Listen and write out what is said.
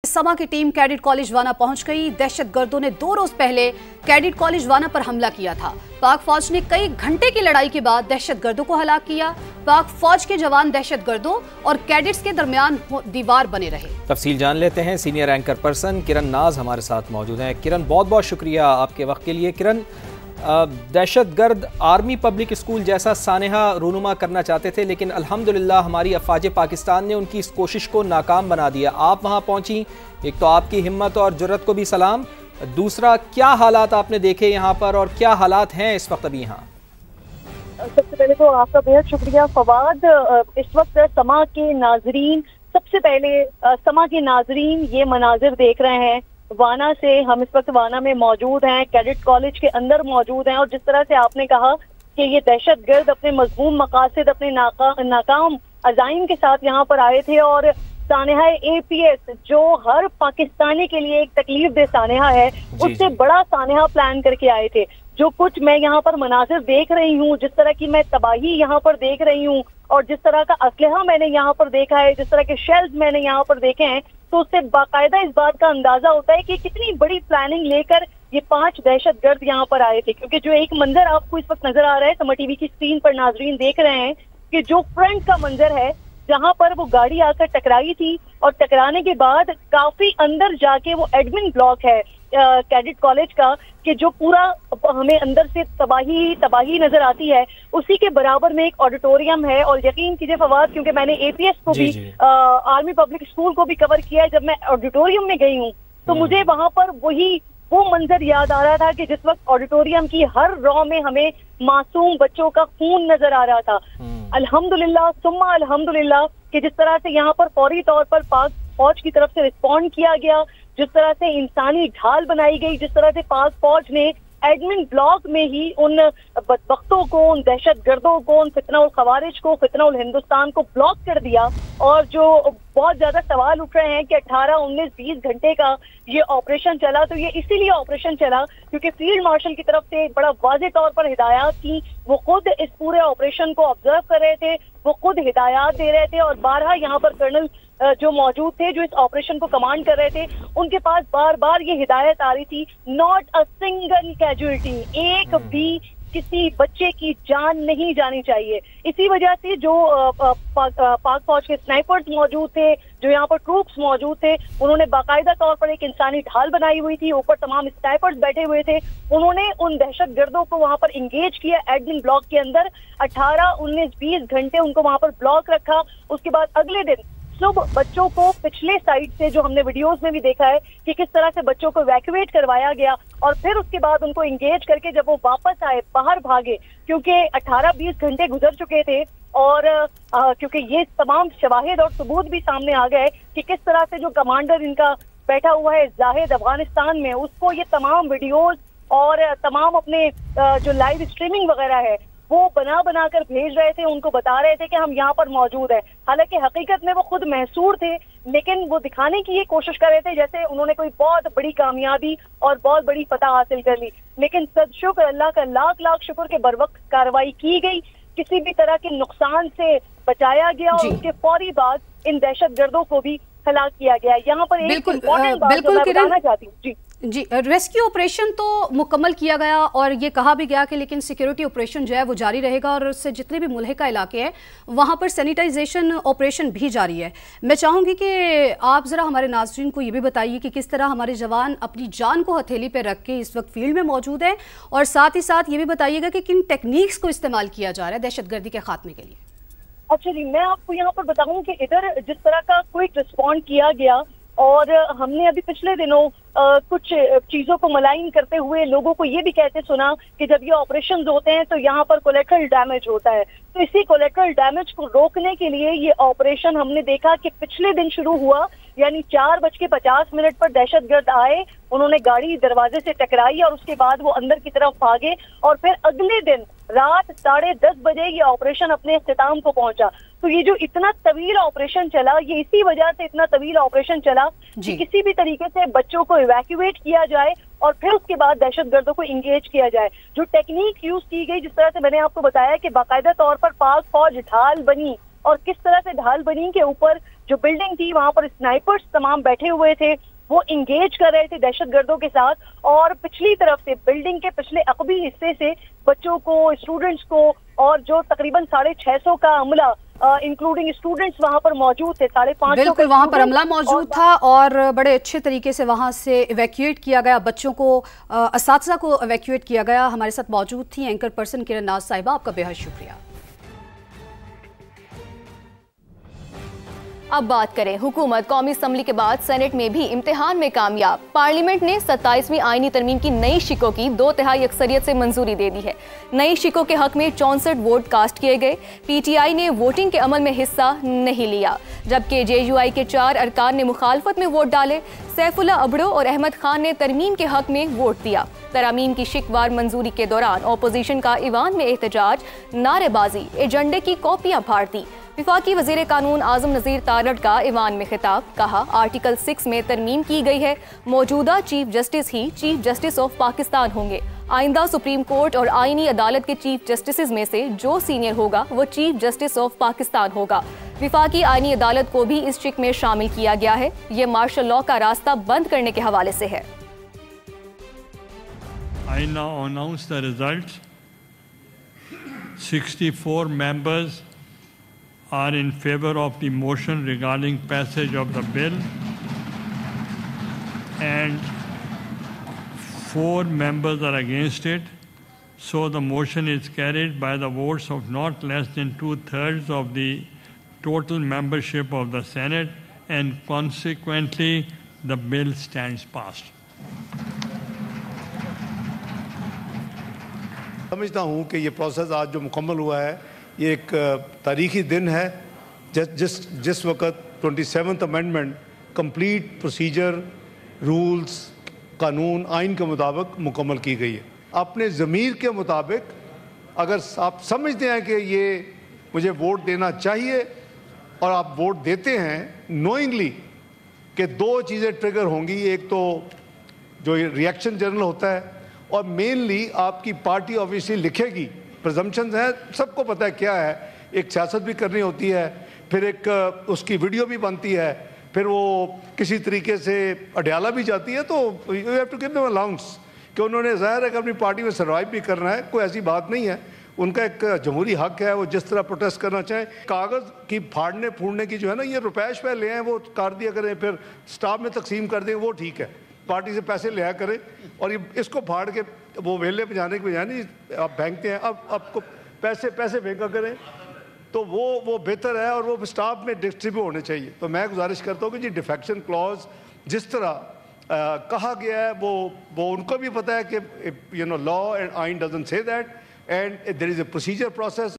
समा की team cadet college वाना पहुंच गई। दहशतगर्दों ने 2 रोज पहले कैडेट कॉलेज वाना पर हमला किया था। पाक फौज ने कई घंटे की लड़ाई के बाद दहशतगर्दों को हलाक किया। पाक फौज के जवान दहशतगर्दों और कैडेट्स के दरमियान दीवार बने रहे। तफसील जान लेते हैं। सीनियर एंकर पर्सन किरण नाज हमारे साथ मौजूद हैं। किरण, बहुत बहुत शुक्रिया आपके वक्त के लिए। किरण, दहशतगर्द आर्मी पब्लिक स्कूल जैसा सानेहा रूनुमा करना चाहते थे, लेकिन अल्हम्दुलिल्लाह हमारी अफवाज पाकिस्तान ने उनकी इस कोशिश को नाकाम बना दिया। आप वहां पहुंची, एक तो आपकी हिम्मत और जुर्रत को भी सलाम। दूसरा, क्या हालात आपने देखे यहाँ पर और क्या हालात हैं इस वक्त अभी यहाँ? सबसे पहले तो आपका बेहद शुक्रिया फवाद। इस वक्त समा के नाजरीन, सबसे पहले समा के नाजरीन ये मनाजिर देख रहे हैं। वाना से हम इस वक्त वाना में मौजूद हैं, कैडेट कॉलेज के अंदर मौजूद हैं, और जिस तरह से आपने कहा कि ये दहशतगर्द अपने मज़मूम मकासद, अपने नाकाम अज़ाइम के साथ यहाँ पर आए थे, और सानेहा APS जो हर पाकिस्तानी के लिए एक तकलीफ दे सानेहा है, उससे बड़ा सानेहा प्लान करके आए थे। जो कुछ मैं यहाँ पर मनाजिर देख रही हूँ, जिस तरह की मैं तबाही यहाँ पर देख रही हूँ, और जिस तरह का असलहा मैंने यहाँ पर देखा है, जिस तरह के शेल्स मैंने यहाँ पर देखे हैं, तो उससे बाकायदा इस बात का अंदाजा होता है कि कितनी बड़ी प्लानिंग लेकर ये 5 दहशतगर्द यहाँ पर आए थे। क्योंकि जो एक मंजर आपको इस वक्त नजर आ रहा है, समा टीवी की स्क्रीन पर नाजरीन देख रहे हैं कि जो फ्रंट का मंजर है, जहाँ पर वो गाड़ी आकर टकराई थी, और टकराने के बाद काफी अंदर जाके वो एडमिन ब्लॉक है कैडेट कॉलेज का, कि जो पूरा हमें अंदर से तबाही नजर आती है, उसी के बराबर में एक ऑडिटोरियम है। और यकीन कीजिए फवाद, क्योंकि मैंने APS को भी आर्मी पब्लिक स्कूल को भी कवर किया है, जब मैं ऑडिटोरियम में गई हूँ तो मुझे वहां पर वो मंजर याद आ रहा था कि जिस वक्त ऑडिटोरियम की हर रॉ में हमें मासूम बच्चों का खून नजर आ रहा था। अल्हम्दुलिल्लाह सुम्मा अल्हम्दुलिल्लाह कि जिस तरह से यहाँ पर फौरी तौर पर पाक फौज की तरफ से रिस्पॉन्ड किया गया, जिस तरह से इंसानी ढाल बनाई गई, जिस तरह से पाक फौज ने एडमिन ब्लॉक में ही उन बदबख्तों को, उन दहशतगर्दों को, उन फितना उल खवारिज को, फितना उल हिंदुस्तान को ब्लॉक कर दिया। और जो बहुत ज्यादा सवाल उठ रहे हैं कि 18, 19, 20 घंटे का ये ऑपरेशन चला, तो ये इसीलिए ऑपरेशन चला क्योंकि फील्ड मार्शल की तरफ से बड़ा वाज़ेह तौर पर हिदायत थी। वो खुद इस पूरे ऑपरेशन को ऑब्जर्व कर रहे थे, वो खुद हिदायत दे रहे थे, और बारहा यहाँ पर कर्नल जो मौजूद थे, जो इस ऑपरेशन को कमांड कर रहे थे, उनके पास बार बार ये हिदायत आ रही थी, नॉट अ सिंगल कैजुअलिटी, एक भी किसी बच्चे की जान नहीं जानी चाहिए। इसी वजह से जो पाक फौज के स्नाइपर्स मौजूद थे, जो यहाँ पर ट्रूप्स मौजूद थे, उन्होंने बाकायदा तौर पर एक इंसानी ढाल बनाई हुई थी, ऊपर तमाम स्नाइपर्स बैठे हुए थे। उन्होंने उन दहशतगर्दों को वहां पर इंगेज किया एडमिन ब्लॉक के अंदर। 18, 19, 20 घंटे उनको वहां पर ब्लॉक रखा। उसके बाद अगले दिन सुबह बच्चों को पिछले साइड से, जो हमने वीडियोस में भी देखा है कि किस तरह से बच्चों को इवैक्यूएट करवाया गया, और फिर उसके बाद उनको इंगेज करके जब वो वापस आए, बाहर भागे, क्योंकि 18-20 घंटे गुजर चुके थे, और क्योंकि ये तमाम शवाहिद और सबूत भी सामने आ गए कि किस तरह से जो कमांडर इनका बैठा हुआ है जाहिद अफगानिस्तान में, उसको ये तमाम वीडियोस और तमाम अपने जो लाइव स्ट्रीमिंग वगैरह है वो बना कर भेज रहे थे, उनको बता रहे थे कि हम यहाँ पर मौजूद हैं। हालांकि हकीकत में वो खुद महसूर थे, लेकिन वो दिखाने की ये कोशिश कर रहे थे जैसे उन्होंने कोई बहुत बड़ी कामयाबी और बहुत बड़ी फतह हासिल कर ली। लेकिन सदशुक्र अल्लाह का लाख शुक्र के बरवक्त कार्रवाई की गई, किसी भी तरह के नुकसान से बचाया गया, और उसके फौरी बाद इन दहशतगर्दों को भी हलाक किया गया। यहाँ पर एक इम्पोर्टेंट बात मैं बताना चाहती हूँ जी, रेस्क्यू ऑपरेशन तो मुकम्मल किया गया, और ये कहा भी गया कि लेकिन सिक्योरिटी ऑपरेशन जो है वो जारी रहेगा, और उससे जितने भी मुल्हिका इलाके हैं वहाँ पर सैनिटाइजेशन ऑपरेशन भी जारी है। मैं चाहूँगी कि आप ज़रा हमारे नाज़रीन को ये भी बताइए कि किस तरह हमारे जवान अपनी जान को हथेली पर रख के इस वक्त फील्ड में मौजूद हैं, और साथ ही साथ ये भी बताइएगा कि किन टेक्निक्स को इस्तेमाल किया जा रहा है दहशतगर्दी के खात्मे के लिए। अच्छा जी, मैं आपको यहाँ पर बताऊँ कि इधर जिस तरह का क्विक रिस्पॉन्ड किया गया, और हमने अभी पिछले दिनों कुछ चीजों को मलाइन करते हुए लोगों को ये भी कहते सुना कि जब ये ऑपरेशंस होते हैं तो यहाँ पर कोलेटरल डैमेज होता है। तो इसी कोलेटरल डैमेज को रोकने के लिए ये ऑपरेशन हमने देखा कि पिछले दिन शुरू हुआ, यानी 4:50 पर दहशतगर्द आए, उन्होंने गाड़ी दरवाजे से टकराई, और उसके बाद वो अंदर की तरफ भागे, और फिर अगले दिन रात 10:30 बजे ये ऑपरेशन अपने इख्तिताम को पहुंचा। तो ये जो इतना तवील ऑपरेशन चला, ये इसी वजह से इतना तवील ऑपरेशन चला कि किसी भी तरीके से बच्चों को इवैक्यूएट किया जाए, और फिर उसके बाद दहशतगर्दों को इंगेज किया जाए। जो टेक्निक यूज की गई, जिस तरह से मैंने आपको बताया कि बाकायदा तौर पर पाक फौज ढाल बनी, اور کس طرح سے ڈھال بنی کے اوپر جو بلڈنگ تھی وہاں پر اسنائپرز تمام بیٹھے ہوئے تھے, وہ انگیج کر رہے تھے دہشت گردوں کے ساتھ, اور پچھلی طرف سے بلڈنگ کے پچھلے عقبی حصے سے بچوں کو, اسٹوڈنٹس کو, اور جو تقریباً 650 کا عملہ انکلوڈنگ اسٹوڈنٹس وہاں پر موجود تھے, 550. بالکل وہاں پر عملہ موجود تھا اور بڑے اچھے طریقے سے وہاں سے ایویکیویٹ کیا گیا, بچوں کو, اساتذہ کو ایویکیویٹ کیا گیا. ہمارے ساتھ موجود تھی اینکر پرسن کرن ناز صاحبہ, آپ کا بے حد شکریہ. اب بات کریں حکومت. قومی اسمبلی کے بعد سینٹ میں بھی امتحان میں کامیاب. پارلیمنٹ نے 27ویں آئینی ترمیم کی نئی شکوں کی 2/3 اکثریت سے منظوری دے دی ہے. نئی شکوں کے حق میں 64 ووٹ کاسٹ کیے گئے. پی ٹی آئی نے ووٹنگ کے عمل میں حصہ نہیں لیا, جبکہ جے یو آئی کے 4 ارکان نے مخالفت میں ووٹ ڈالے. سیف اللہ ابڑو اور احمد خان نے ترمیم کے حق میں ووٹ دیا. ترامیم کی شکوار منظوری کے دوران اپوزیشن کا ایوان میں احتجاج, نعرے بازی, ایجنڈے کی کاپیاں پھاڑ دی. وفاقی وزیر قانون اعظم نذیر تارڑ کا ایوان میں خطاب. کہا آرٹیکل 6 میں ترمیم کی گئی ہے, موجودہ chief justice he chief justice of Pakistan ہوں گے. آئندہ سپریم کورٹ اور آئینی عدالت کے چیف جسٹسز میں سے جو سینئر ہوگا وہ چیف جسٹس آف پاکستان ہوگا. وفاقی آئینی عدالت کو بھی اس چک میں شامل کیا گیا ہے. یہ مارشل لاء کا راستہ بند کرنے کے حوالے سے ہے. I now announce the results. 64 members are in favor of the motion regarding passage of the bill, and 4 members are against it. So the motion is carried by the votes of not less than 2/3 of the total membership of the Senate, and consequently the bill stands passed. سمجھتا ہوں کہ یہ process آج جو مکمل ہوا ہے یہ ایک تاریخی دن ہے, جس وقت 27th amendment complete procedure, rules, قانون, آئین کے مطابق مکمل کی گئی ہے. اپنے ضمیر کے مطابق اگر آپ سمجھتے ہیں کہ یہ مجھے ووٹ دینا چاہیے اور آپ ووٹ دیتے ہیں نوئنگلی, کہ 2 چیزیں ٹریگر ہوں گی. ایک تو جو ریئیکشن جنرل ہوتا ہے, اور مینلی آپ کی پارٹی آبویسلی لکھے گی, پرزمپشنز ہیں, سب کو پتہ ہے کیا ہے, ایک سیاست بھی کرنی ہوتی ہے, پھر ایک اس کی ویڈیو بھی بنتی ہے, پھر وہ کسی طریقے سے اڈیالہ بھی جاتی ہے, تو you have to give them allowance کہ انہوں نے ظاہر ہے کہ اپنی پارٹی میں سروائیو بھی کرنا ہے. کوئی ایسی بات نہیں ہے, ان کا ایک جمہوری حق ہے, وہ جس طرح پروٹیسٹ کرنا چاہیں. کاغذ کی پھاڑنے پھوڑنے کی جو ہے نا, یہ روپیش پہ لے ہیں وہ کر دیا کریں, پھر سٹاف میں تقسیم کر دیں, وہ ٹھیک ہے. پارٹی سے پیسے لیا کریں, اور یہ اس کو پھاڑ کے وہ ویلے پہ جانے کے بجائے نہیں آپ پھینکتے ہیں, اب آپ کو پیسے پھینکا کریں, تو وہ بہتر ہے, اور وہ سٹاف میں ڈسٹریبیوٹ ہونے چاہیے. تو میں گزارش کرتا ہوں کہ جی ڈیفیکشن کلوز جس طرح کہا گیا ہے وہ ان کو بھی پتہ ہے کہ لا اینڈ آئین ڈزنٹ سے that, and there is a procedure process.